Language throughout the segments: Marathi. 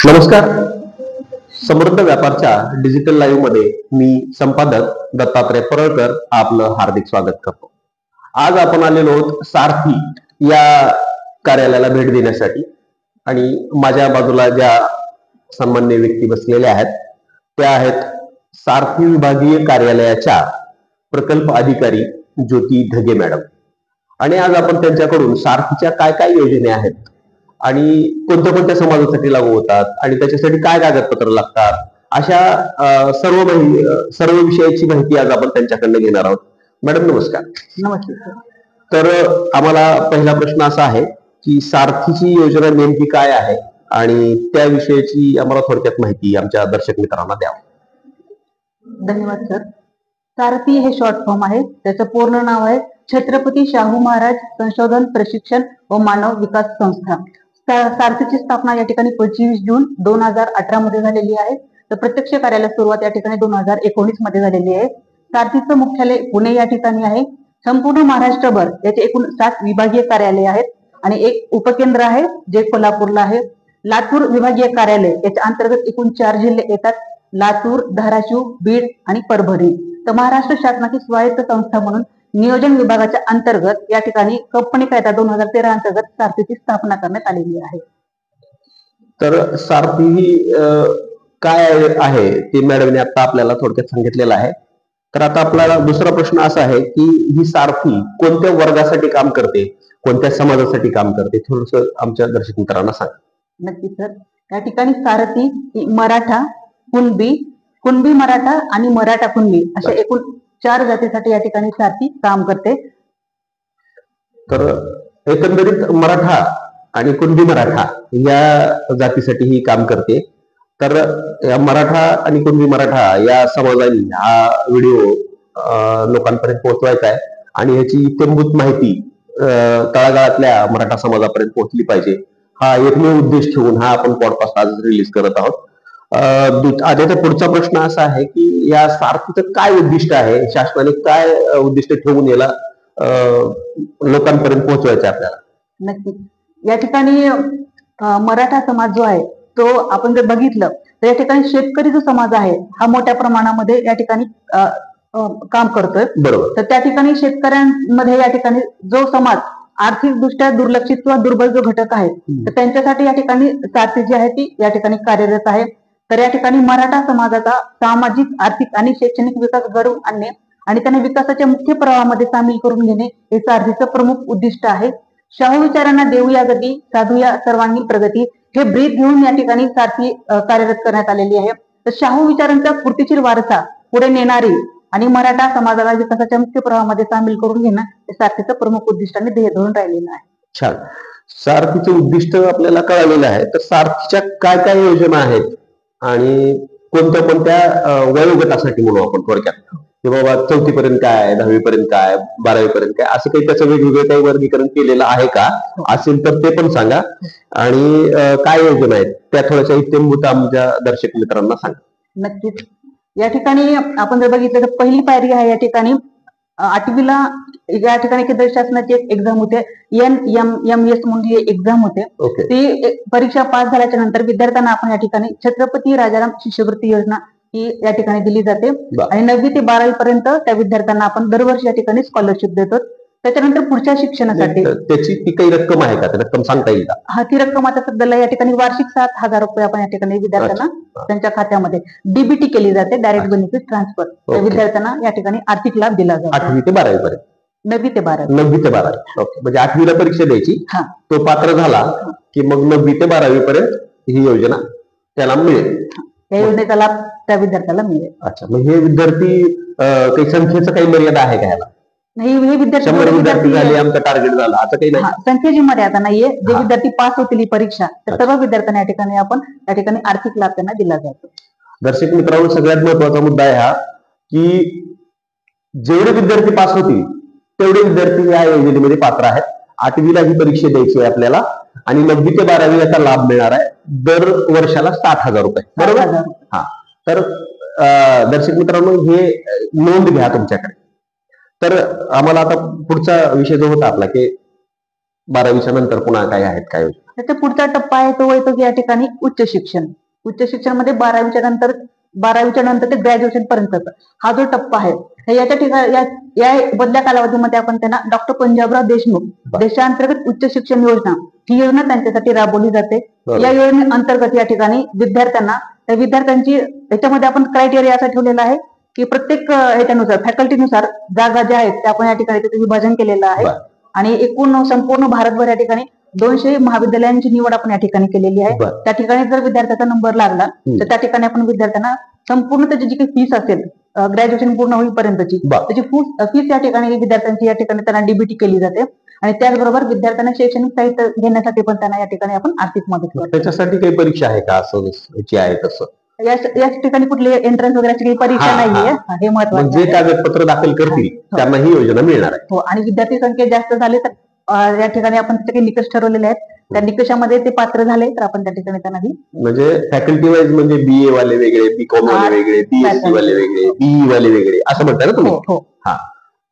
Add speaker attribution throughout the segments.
Speaker 1: नमस्कार. समृद्ध व्यापारच्या डिजिटल लाईव्ह मध्ये मी संपादक दत्तात्रय परळकर आपलं हार्दिक स्वागत करतो. आज आपण आलेलो आहोत सारथी या कार्यालयाला भेट देण्यासाठी आणि माझ्या बाजूला ज्या सन्माननीय व्यक्ती बसलेल्या आहेत त्या आहेत सारथी विभागीय कार्यालयाच्या प्रकल्प अधिकारी ज्योती ढगे मॅडम. आणि आज आपण त्यांच्याकडून सारथीच्या काय काय योजना आहेत आणि कोणत्या कोणत्या समाजासाठी लागू होतात आणि त्याच्यासाठी काय कागदपत्र लागतात अशा सर्व विषयाची माहिती आज आपण त्यांच्याकडनं घेणार आहोत. मॅडम नमस्कार.
Speaker 2: नमस्कार.
Speaker 1: तर आम्हाला पहिला प्रश्न असा आहे की सारथीची योजना नेमकी काय आहे आणि त्या विषयाची आम्हाला थोडक्यात माहिती आमच्या दर्शक मित्रांना द्यावं.
Speaker 2: धन्यवाद सर. सारथी हे शॉर्ट फॉर्म आहे. त्याचं पूर्ण नाव आहे छत्रपती शाहू महाराज संशोधन प्रशिक्षण व मानव विकास संस्था. सारथीची स्थापना या ठिकाणी 25 जून 2018 मध्ये झालेली आहे. तर प्रत्यक्ष कार्याला सुरुवात या ठिकाणी 2019 मध्ये झालेली आहे. सारथीचं मुख्यालय पुणे या ठिकाणी आहे. संपूर्ण महाराष्ट्रभर याचे एकूण 7 विभागीय कार्यालय आहेत आणि एक उपकेंद्र आहे जे कोल्हापूरला आहे. लातूर विभागीय कार्यालय याच्या अंतर्गत एकूण 4 जिल्हे येतात: लातूर, धाराशिव, बीड आणि परभणी. तर महाराष्ट्र शासनाची स्वायत्त संस्था म्हणून नियोजन विभागाच्या अंतर्गत या ठिकाणी कंपनी कायदा 2013 अंतर्गत सारथीची स्थापना करण्यात आलेली आहे.
Speaker 1: तर सारथी ही काय आहे ते मॅडमने आता आपल्याला थोडक्यात सांगितलेलं आहे. तर आता आपल्याला दुसरा प्रश्न असा आहे की ही सारथी कोणत्या वर्गासाठी काम करते, कोणत्या समाजासाठी काम करते, थोडस आमच्या दर्शक मित्रांना सांगा.
Speaker 2: नक्की सर. या ठिकाणी सारथी ही मराठा, कुणबी मराठा आणि मराठा कुणबी अशा एकूण 4 जातीसाठी या ठिकाणी सारथी काम करते.
Speaker 1: तर एकंदरीत मराठा आणि कुणबी मराठा या जातीसाठी ही काम करते. तर या मराठा आणि कुणबी मराठा या समाजाने हा व्हिडिओ लोकांपर्यंत पोहोचवायचा आहे आणि याची इत्यंभूत माहिती तळागाळातल्या मराठा समाजापर्यंत पोहोचली पाहिजे. हा एकमेव उद्देश ठेवून हा आपण पॉडकास्ट आज रिलीज करत आहोत. आधीचा पुढचा प्रश्न असा आहे की या सारथीचं काय उद्दिष्ट आहे, शासनाने काय उद्दिष्ट ठेवून याला लोकांपर्यंत पोहोचवायचं आपल्याला.
Speaker 2: नक्की. या ठिकाणी मराठा समाज जो आहे तो आपण जर बघितलं तर या ठिकाणी शेतकरी जो समाज आहे हा मोठ्या प्रमाणामध्ये या ठिकाणी काम करतोय.
Speaker 1: बरोबर.
Speaker 2: तर त्या ठिकाणी शेतकऱ्यांमध्ये या ठिकाणी जो समाज आर्थिक दृष्ट्या दुर्लक्षित किंवा दुर्बल जो घटक आहे तर त्यांच्यासाठी या ठिकाणी सारथी जी आहे ती या ठिकाणी कार्यरत आहे. तर या ठिकाणी मराठा समाजाचा सामाजिक, आर्थिक आणि शैक्षणिक विकास घडवून आणणे आणि त्यांना विकासाच्या मुख्य प्रवाहामध्ये सामील करून घेणे हे सारथीचं प्रमुख उद्दिष्ट आहे. शाहू विचारांना देऊया गती, साधूया सर्वांगीण प्रगती हे ब्रीद घेऊन या ठिकाणी सारथी कार्यरत करण्यात आलेली आहे. तर शाहू विचारांचा कृतीशील वारसा पुढे नेणारी आणि मराठा समाजाला विकासाच्या मुख्य प्रवाहामध्ये सामील करून घेणं हे सारथीचं प्रमुख उद्दिष्टाने ध्येय धरून राहिलेलं आहे.
Speaker 1: छान. सारथीचं उद्दिष्ट आपल्याला कळालेलं आहे. तर सारथीच्या काय काय योजना आहेत आणि कोणत्या कोणत्या वयोगटासाठी म्हणू आपण थोडक्यात की बाबा 4थी पर्यंत काय, 10वी पर्यंत काय, 12वी पर्यंत काय, असं काही त्याचं वेगवेगळं काही वर्गीकरण केलेलं आहे का? असेल तर ते पण सांगा आणि काय योजना आहेत त्या थोड्याशा इत्यंभूत आमच्या दर्शक मित्रांना सांगा.
Speaker 2: नक्कीच. या ठिकाणी आपण जर बघितलं तर पहिली पायरी आहे या ठिकाणी 8वीला या ठिकाणी केंद्र शासनाची एक एक्झाम होते, NMMS म्हणून एक्झाम होते. ती परीक्षा पास झाल्याच्या नंतर विद्यार्थ्यांना आपण या ठिकाणी छत्रपती राजाराम शिष्यवृत्ती योजना ही या ठिकाणी दिली जाते आणि 9वी ते 12वी पर्यंत त्या विद्यार्थ्यांना आपण दरवर्षी या ठिकाणी स्कॉलरशिप देतो. त्याच्यानंतर पुढच्या शिक्षणासाठी
Speaker 1: त्याची ती काही रक्कम आहे का, रक्कम सांगता येईल का?
Speaker 2: हा, ती रक्कम आता सध्याला या ठिकाणी वार्षिक 7,000 रुपये आपण या ठिकाणी विद्यार्थ्यांना त्यांच्या खात्यामध्ये डीबीटी केली जाते, डायरेक्ट बेनिफिट ट्रान्सफर. त्या विद्यार्थ्यांना या ठिकाणी आर्थिक लाभ दिला जातो
Speaker 1: 8वी ते 12वी पर्यंत.
Speaker 2: 9वी ते 12वी.
Speaker 1: 9वी ते 12वी. ओके. म्हणजे 8वीला परीक्षा द्यायची, तो पात्र झाला की मग 9वी ते 12वी पर्यंत ही योजना त्याला मिळेल.
Speaker 2: या योजनेचा लाभ त्या विद्यार्थ्याला मिळेल.
Speaker 1: अच्छा. मग हे विद्यार्थी काही संख्येचं काही मर्यादा आहे का याला?
Speaker 2: नाही, हे विद्यार्थी
Speaker 1: 100 विद्यार्थी झाले आमचं टार्गेट झालं असं काही नाही?
Speaker 2: संख्येची मर्यादा नाहीये. जे विद्यार्थी पास होतील ही परीक्षा तर सर्व विद्यार्थ्यांना या ठिकाणी आपण या ठिकाणी आर्थिक लाभ त्यांना दिला जातो.
Speaker 1: दर्शक मित्रांनो, सगळ्यात महत्वाचा मुद्दा आहे हा की जेवढे विद्यार्थी पास होतील तेवढे विद्यार्थी या योजनेमध्ये पात्र आहेत. 8वीला ही परीक्षा द्यायची आहे आपल्याला आणि 9वी ते 12वी याचा लाभ मिळणार आहे दर वर्षाला 60,000 रुपये. बरोबर. हा. तर दर्शक मित्रांनो, हे नोंद घ्या तुमच्याकडे. तर आम्हाला आता पुढचा विषय जो होता आपला की 12वीच्या नंतर पुन्हा काय आहेत काय योजना?
Speaker 2: त्याचा पुढचा टप्पा आहे तो येतो की या ठिकाणी उच्च शिक्षण. उच्च शिक्षणामध्ये 12वीच्या नंतर ते ग्रॅज्युएशन पर्यंतचा हा जो टप्पा आहे, तर याच्या ठिकाणी या बदल्या कालावधीमध्ये आपण त्यांना डॉक्टर पंजाबराव देशमुख देशांतर्गत उच्च शिक्षण योजना ही योजना त्यांच्यासाठी राबवली जाते. या योजनेअंतर्गत या ठिकाणी विद्यार्थ्यांची याच्यामध्ये आपण क्रायटेरिया असा ठेवलेला आहे की प्रत्येक ह्याच्यानुसार फॅकल्टीनुसार जागा ज्या आहेत त्या आपण या ठिकाणी त्याचं विभाजन केलेलं आहे. आणि एकूण संपूर्ण भारतभर या ठिकाणी 200 महाविद्यालयांची निवड आपण या ठिकाणी केलेली आहे. त्या ठिकाणी जर विद्यार्थ्याचा नंबर लागला तर त्या ठिकाणी आपण विद्यार्थ्यांना संपूर्ण त्याची जी काही फीस असेल ग्रॅज्युएशन पूर्ण होईपर्यंतची त्याची फीस या ठिकाणी विद्यार्थ्यांची या ठिकाणी त्यांना डीबीटी केली जाते. आणि त्याचबरोबर विद्यार्थ्यांना शैक्षणिक साहित्य घेण्यासाठी पण त्यांना या ठिकाणी आपण आर्थिक मदत करतो.
Speaker 1: त्याच्यासाठी काही परीक्षा आहे का असं याची आहे तसं?
Speaker 2: या ठिकाणी कुठली एंट्रन्स वगैरे काही परीक्षा नाहीये, हे महत्वाचं.
Speaker 1: जे कागदपत्र दाखल करतील त्यांना ही योजना मिळणार आहे.
Speaker 2: हो, आणि विद्यार्थी संख्या जास्त झाली तर या ठिकाणी आपण त्याचे काही निकष ठरवलेले आहेत. त्या निकषामध्ये ते पात्र झाले तर आपण त्या ठिकाणी त्यांना
Speaker 1: म्हणजे फॅकल्टी वाईज म्हणजे बीए वाले वेगळे, बीकॉम वाले वेगळे, बीएससी वाले वेगळे, बीई वाले वेगळे असं म्हणता ना तुम्ही? हा,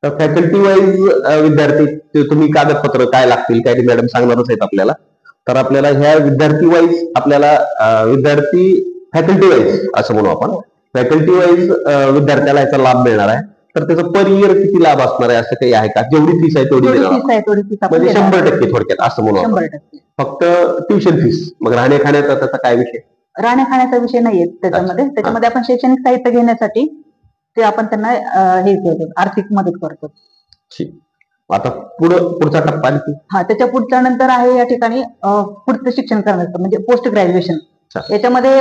Speaker 1: तर फॅकल्टी वाईज विद्यार्थी तुम्ही कागदपत्र काय लागतील काय मॅडम सांगणारच आहेत आपल्याला. तर आपल्याला ह्या विद्यार्थी वाईज आपल्याला विद्यार्थी फॅकल्टी वाईज असं म्हणू आपण, फॅकल्टी वाईज विद्यार्थ्याला याचा लाभ मिळणार आहे. तर त्याचा पर इयर किती लाभ असणार आहे असं काही आहे का? जेवढी फीस आहे तेवढी देणार म्हणजे 100% थोडक्यात असं म्हणू आपण. फक्त ट्युशन फीस, मग राहण्या खाण्याचा त्याचा काय विषय?
Speaker 2: राहण्या खाण्याचा विषय नाहीये त्याच्यामध्ये आपण शैक्षणिक साहित्य घेण्यासाठी ते आपण त्यांना हे आर्थिक मदत करतो.
Speaker 1: आता पुढचा टप्पा
Speaker 2: हा, त्याच्या पुढच्या नंतर आहे या ठिकाणी पुढचं शिक्षण करण्याचं म्हणजे पोस्ट ग्रॅज्युएशन. याच्यामध्ये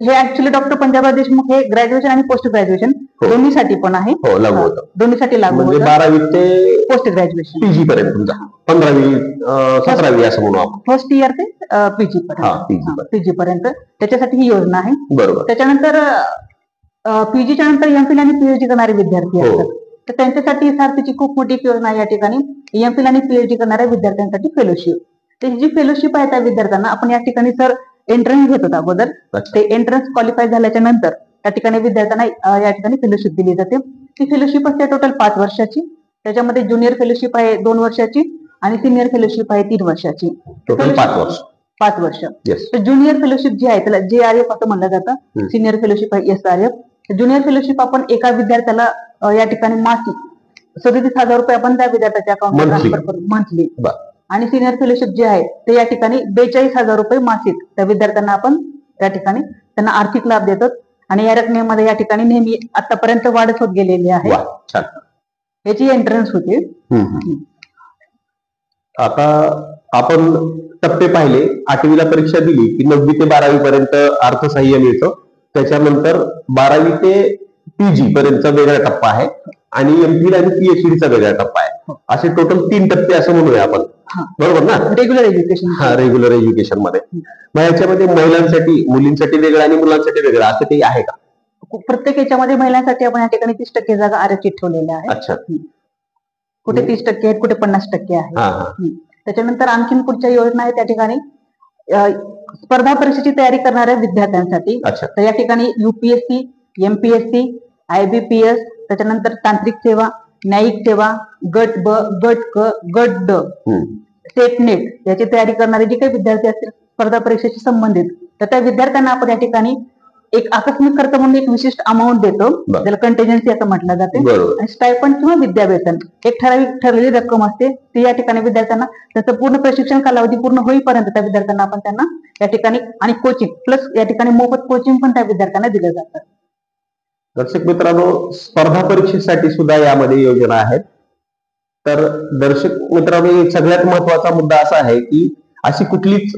Speaker 2: हे ऍक्च्युली डॉक्टर पंजाबराव देशमुख हे ग्रॅज्युएशन आणि पोस्ट ग्रॅज्युएशन दोन्हीसाठी पण आहे. दोन्हीसाठी लागू होतं.
Speaker 1: 12वी ते
Speaker 2: पोस्ट ग्रॅज्युएशन
Speaker 1: पीजी पर्यंत तुमचा 15वी 17वी असं म्हणू आपण.
Speaker 2: फर्स्ट इयर ते पीजी पर्यंत त्याच्यासाठी ही योजना आहे.
Speaker 1: बरोबर.
Speaker 2: त्याच्यानंतर पीजीच्या नंतर एमफिल आणि पीएचडी करणारे विद्यार्थी असतात तर त्यांच्यासाठी सारथीची खूप मोठी योजना आहे. या ठिकाणी एमफिल आणि पीएचडी करणाऱ्या विद्यार्थ्यांसाठी फेलोशिप. तर जी फेलोशिप आहे त्या विद्यार्थ्यांना आपण या ठिकाणी सर एंट्रन्स घेत होता अगोदर, ते एंट्रन्स क्वालिफाय झाल्याच्या नंतर त्या ठिकाणी विद्यार्थ्यांना या ठिकाणी फेलोशिप दिली जाते. ती फेलोशिप असते टोटल 5 वर्षाची. त्याच्यामध्ये ज्युनियर फेलोशिप आहे 2 वर्षाची आणि सिनियर फेलोशिप आहे 3 वर्षाची.
Speaker 1: टोटल 5 वर्ष.
Speaker 2: तर ज्युनियर फेलोशिप जी आहे त्याला JRF असं म्हणलं जातं, सिनियर फेलोशिप आहे SRF. ज्युनियर फेलोशिप आपण एका विद्यार्थ्याला या ठिकाणी मासिक 37,000 रुपये आपण त्या विद्यार्थ्याच्या अकाउंटला ट्रान्सफर करू मंथली. आणि सिनियर फेलोशिप जे आहे ते या ठिकाणी 42,000 रुपये मासिक त्या विद्यार्थ्यांना आपण त्या ठिकाणी त्यांना आर्थिक लाभ देतो. आणि या रकमेमध्ये या ठिकाणी नेहमी आतापर्यंत वाढत होत गेलेली आहे. याची एंट्रन्स होते.
Speaker 1: आता आपण टप्पे पाहिले, 8वीला परीक्षा दिली की 9वी ते 12वी पर्यंत अर्थसहाय्य मिळतं. त्याच्यानंतर 12वी ते पीजी पर्यंतचा वेगळा टप्पा आहे आणि एमफिल आणि पीएचडीचा वेगळा टप्पा आहे. असे टोटल 3 टप्पे असं म्हणूया आपण, बरोबर ना?
Speaker 2: Regular education.
Speaker 1: रेग्युलर एज्युकेशन मध्ये. मग याच्यामध्ये महिलांसाठी, मुलींसाठी वेगळं आणि मुलांसाठी वेगळं असं काही आहे का?
Speaker 2: प्रत्येक याच्यामध्ये महिलांसाठी आपण या ठिकाणी 30% जागा आरक्षित ठेवलेल्या आहे.
Speaker 1: अच्छा.
Speaker 2: कुठे 30% आहेत, कुठे 50% आहे. त्याच्यानंतर आणखीन पुढच्या योजना आहे त्या ठिकाणी स्पर्धा परीक्षेची तयारी करणाऱ्या विद्यार्थ्यांसाठी. तर या ठिकाणी UPSC, MPSC, IBPS, त्याच्यानंतर तांत्रिक सेवा, न्यायिक सेवा, गट ब, गट क, गट ड, सेट नेट याची तयारी करणारे जे काही विद्यार्थी असतील स्पर्धा परीक्षेशी संबंधित, तर त्या विद्यार्थ्यांना आपण या ठिकाणी एक आकस्मिक खर्च म्हणून एक विशिष्ट अमाऊंट देतो, ज्याला कंटेजन्सी असं म्हटलं जाते. आणि स्टायपंड किंवा विद्यावेतन एक ठरलेली रक्कम असते ती या ठिकाणी विद्यार्थ्यांना त्याचं पूर्ण प्रशिक्षण कालावधी पूर्ण होईपर्यंत त्या विद्यार्थ्यांना आपण त्यांना या ठिकाणी आणि कोचिंग प्लस या ठिकाणी मोफत कोचिंग पण त्या विद्यार्थ्यांना दिलं जातं.
Speaker 1: दर्शक मित्रांनो, स्पर्धा परीक्षेसाठी सुद्धा यामध्ये योजना आहेत. तर दर्शक मित्रांनो, सगळ्यात महत्वाचा मुद्दा असा आहे की अशी कुठलीच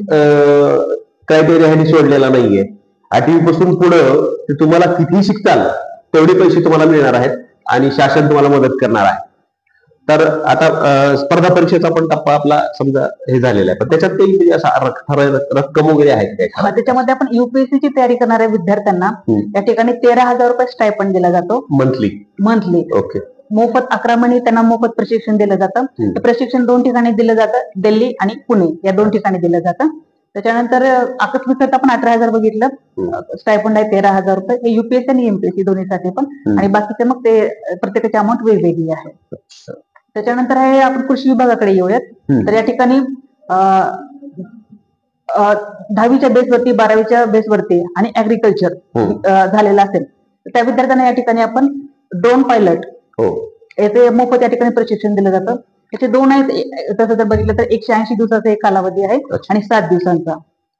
Speaker 1: क्रायटेरिया सोडलेला नाहीये. 8वी पासून पुढे तुम्हाला किती शिकताल तेवढे पैसे तुम्हाला मिळणार आहेत आणि शासन तुम्हाला मदत करणार आहे. तर आता स्पर्धा परीक्षेचा पण टप्पा आपला समजा हे झालेला आहे, पण त्याच्यात काही असा रक्कम वगैरे आहे का?
Speaker 2: त्याच्यामध्ये आपण UPSC ची तयारी करणाऱ्या विद्यार्थ्यांना या ठिकाणी 13,000 रुपये स्टायपंड दिला जातो मंथली. ओके. मोफत 11 महिने त्यांना मोफत प्रशिक्षण दिलं जातं. प्रशिक्षण 2 ठिकाणी दिलं जातं, दिल्ली आणि पुणे या 2 ठिकाणी दिलं जातं. त्याच्यानंतर आकस्मिक खर्च आपण 18,000 बघितलं, स्टायपंड आहे 13,000 रुपये. हे UPSC आणि MPSC दोन्हीसाठी पण, आणि बाकीचे मग ते प्रत्येकाची अमाऊंट वेगवेगळी आहे. त्याच्यानंतर आहे आपण कृषी विभागाकडे येऊयात. तर या ठिकाणी 10वीच्या बेसवरती, 12वीच्या बेसवरती आणि ऍग्रिकल्चर झालेलं असेल तर त्या विद्यार्थ्यांना या ठिकाणी आपण ड्रोन पायलट याचे मोफत या ठिकाणी प्रशिक्षण दिलं जातं. त्याचे दोन आहेत. तसं जर बघितलं तर 180 दिवसाचा एक कालावधी आहे आणि 7 दिवसांचा.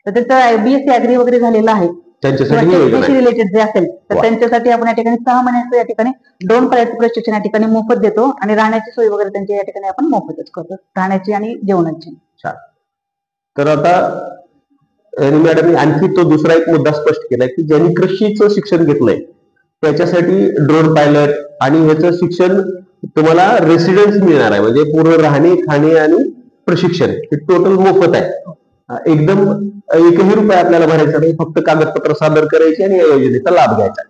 Speaker 2: तर त्याचं बीएससी ऍग्री वगैरे झालेलं आहे त्यांच्यासाठी रिलेटेड जे असेल तर त्यांच्यासाठी आपण या ठिकाणी 6 महिन्याचं या ठिकाणी ड्रोन पायलट प्रशिक्षण या ठिकाणी मोफत देतो आणि राहण्याची सोय वगैरे त्यांची या ठिकाणी आपण मोफतच करतो, राहण्याची आणि जेवणाची.
Speaker 1: तर आता मॅडम आणखी तो दुसरा एक मुद्दा स्पष्ट केलाय की ज्यांनी कृषीचं शिक्षण घेतलंय त्याच्यासाठी ड्रोन पायलट आणि ह्याचं शिक्षण तुम्हाला रेसिडेन्स मिळणार आहे, म्हणजे पूर्ण राहणे, खाणे आणि प्रशिक्षण हे टोटल मोफत आहे. एकदम 1ही रुपये आपल्याला भरायचा नाही, फक्त कागदपत्र सादर करायचे आणि या योजनेचा लाभ घ्यायचा.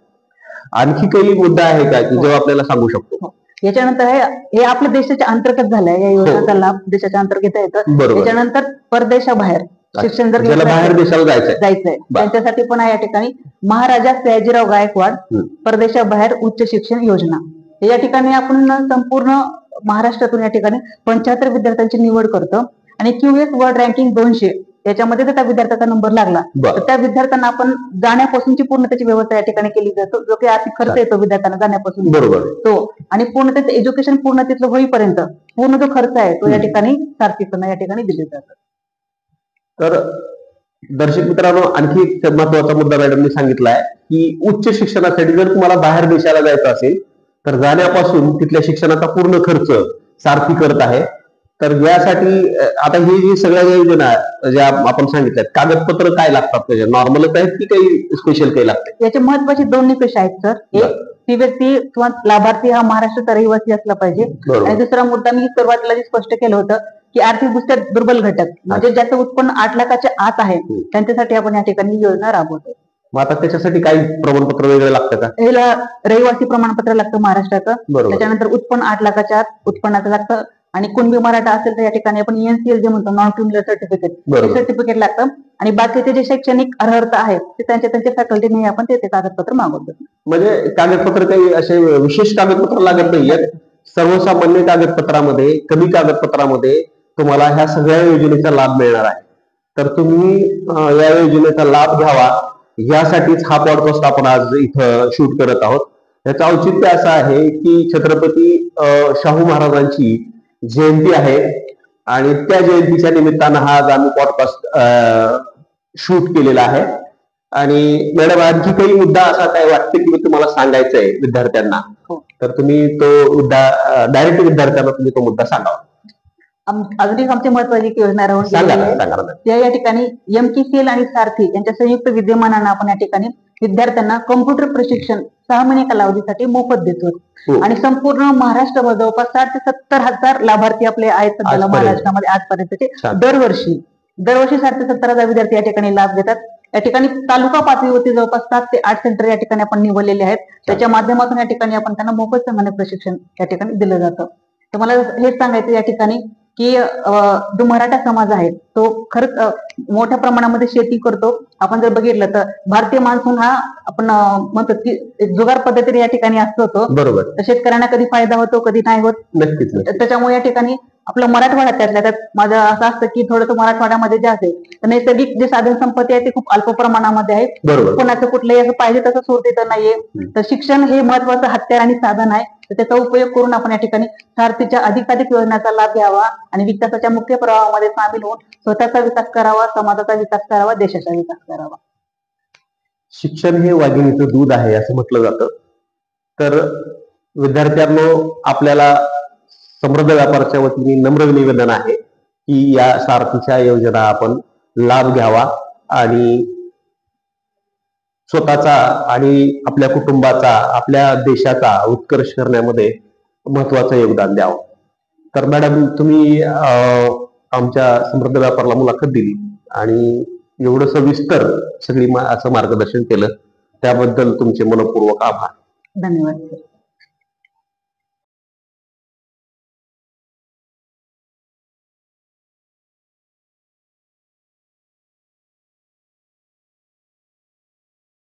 Speaker 1: आणखी काही मुद्दा आहे का की जो आपल्याला सांगू शकतो?
Speaker 2: याच्यानंतर हे आपल्या देशाच्या अंतर्गत झालंय, या योजनेचा लाभ देशाच्या अंतर्गत येतं. त्याच्यानंतर परदेशाबाहेर शिक्षण जर
Speaker 1: बाहेर देशाला
Speaker 2: जायचंय त्यांच्यासाठी पण या ठिकाणी महाराजा सयाजीराव गायकवाड परदेशाबाहेर उच्च शिक्षण योजना या ठिकाणी आपण संपूर्ण महाराष्ट्रातून या ठिकाणी 75 विद्यार्थ्यांची निवड करतो आणि QS वर्ल्ड रँकिंग 200 याच्यामध्ये जर त्या विद्यार्थ्याचा नंबर लागला तर त्या विद्यार्थ्यांना आपण जाण्यापासूनची पूर्ण त्याची व्यवस्था या ठिकाणी केली जातो, जो काही आर्थिक खर्च येतो विद्यार्थ्यांना जाण्यापासून तो आणि पूर्ण त्याचं एज्युकेशन पूर्ण तिथलं होईपर्यंत पूर्ण जो खर्च आहे तो या ठिकाणी सारथीकडनं या ठिकाणी दिले जातात.
Speaker 1: तर दर्शक मित्रांनो, आणखी एक महत्वाचा मुद्दा मॅडमने सांगितलाय की उच्च शिक्षणासाठी जर तुम्हाला बाहेर देशाला जायचं असेल तर जाण्यापासून तिथल्या शिक्षणाचा पूर्ण खर्च सारथी करत आहे. तर यासाठी आता ही जी सगळ्या योजना ज्या आपण सांगितल्यात, कागदपत्र काय लागतात त्याचे? नॉर्मलच आहेत की काही स्पेशल काही लागते?
Speaker 2: याचे महत्वाचे 2 निकष आहेत सर. एक, ती व्यक्ती किंवा लाभार्थी हा महाराष्ट्राचा रहिवासी असला पाहिजे आणि दुसरा मुद्दा मी सुरुवातीला स्पष्ट केलं होतं की आर्थिकदृष्ट्या दुर्बल घटक म्हणजे ज्याचं उत्पन्न 8 लाखाच्या आत आहे त्यांच्यासाठी आपण या ठिकाणी योजना राबवतो.
Speaker 1: मग आता त्याच्यासाठी काही प्रमाणपत्र वेगळे लागतं का?
Speaker 2: याला रहिवासी प्रमाणपत्र लागतं महाराष्ट्राचं, त्याच्यानंतर उत्पन्न 8 लाखाच्या आत उत्पन्नाचं लागतं आणि कुणबी मराठा असेल तर या ठिकाणी आपण NCL जे म्हणतो, नॉन क्रिमिनल सर्टिफिकेट लागतं आणि बाकीचे जे शैक्षणिक अर्हता आहेत ते त्यांच्या फॅकल्टीने आपण ते कागदपत्र मागवतो.
Speaker 1: म्हणजे कागदपत्र काही असे विशेष कागदपत्र लागत नाहीयेत, सर्वसामान्य कागदपत्रामध्ये, कमी कागदपत्रामध्ये तुम्हाला ह्या सगळ्या योजनेचा लाभ मिळणार आहे. तर तुम्ही या योजनेचा लाभ घ्यावा यासाठीच हा पॉडकास्ट आपण आज इथं शूट करत आहोत. याचं औचित्य असं आहे की छत्रपती शाहू महाराजांची जयंती आहे आणि त्या जयंतीच्या निमित्तानं हा आज आम्ही पॉडकास्ट शूट केलेला आहे. आणि मॅडम, आणखी काही मुद्दा असा काय वाटतं की तुम्हाला सांगायचा आहे विद्यार्थ्यांना, तर तुम्ही तो मुद्दा डायरेक्ट विद्यार्थ्यांना तुम्ही तो मुद्दा सांगावा.
Speaker 2: अजून एक आमची महत्वाची योजना राहून या ठिकाणी MKCL आणि सारथी यांच्या संयुक्त विद्यमानानं आपण या ठिकाणी विद्यार्थ्यांना कॉम्प्युटर प्रशिक्षण 6 महिने कालावधीसाठी मोफत देतो आणि संपूर्ण महाराष्ट्रामध्ये जवळपास 60 ते 70 हजार लाभार्थी आपले आहेत सध्याला महाराष्ट्रामध्ये आजपर्यंतचे. दरवर्षी 60 ते 70 हजार विद्यार्थी या ठिकाणी लाभ घेतात. या ठिकाणी तालुका पातळीवरती जवळपास 7 ते 8 सेंटर या ठिकाणी आपण निवडलेले आहेत. त्याच्या माध्यमातून या ठिकाणी आपण त्यांना मोफत संगणक प्रशिक्षण या ठिकाणी दिलं जातं. तर मला हेच सांगायचं या ठिकाणी की जो मराठा समाज आहे तो खरंच मोठ्या प्रमाणामध्ये शेती करतो. आपण जर बघितलं तर भारतीय मान्सून हा आपण म्हणतो की जुगार पद्धतीने या ठिकाणी असतो तो.
Speaker 1: बरोबर.
Speaker 2: तर शेतकऱ्यांना कधी फायदा होतो कधी नाही होत.
Speaker 1: नक्कीच.
Speaker 2: त्याच्यामुळे या ठिकाणी आपलं मराठवाडा त्यातल्या त्यात माझं असं असतं की थोडंसं मराठवाड्यामध्ये जे असेल तर नैसर्गिक जे साधन संपत्ती आहे ते खूप अल्प प्रमाणामध्ये आहे. कोणाचं कुठलंही असं पाहिजे तसं सोडते तर नाहीये. तर शिक्षण हे महत्वाचं हत्यार आणि साधन आहे. तर त्याचा उपयोग करून आपण या ठिकाणी सारथीच्या अधिकाधिक योजनांचा लाभ घ्यावा आणि विकासाच्या मुख्य प्रवाहामध्ये सामील होऊन स्वतःचा विकास करावा, समाजाचा विकास करावा, देशाचा विकास करावा.
Speaker 1: शिक्षण हे वाघिणीचं दूध आहे असं म्हटलं जातं. तर विद्यार्थ्यांनो, आपल्याला समृद्ध व्यापाराच्या वतीने नम्र निवेदन आहे की या सारथीच्या योजना आपण लाभ घ्यावा आणि स्वतःचा आणि आपल्या कुटुंबाचा, आपल्या देशाचा उत्कर्ष करण्यामध्ये महत्वाचं योगदान द्यावं. तर मॅडम, तुम्ही आमच्या समृद्ध व्यापाराला मुलाखत दिली आणि एवढं सविस्तर सगळी असं मार्गदर्शन केलं त्याबद्दल तुमचे मनपूर्वक आभार.
Speaker 2: धन्यवाद.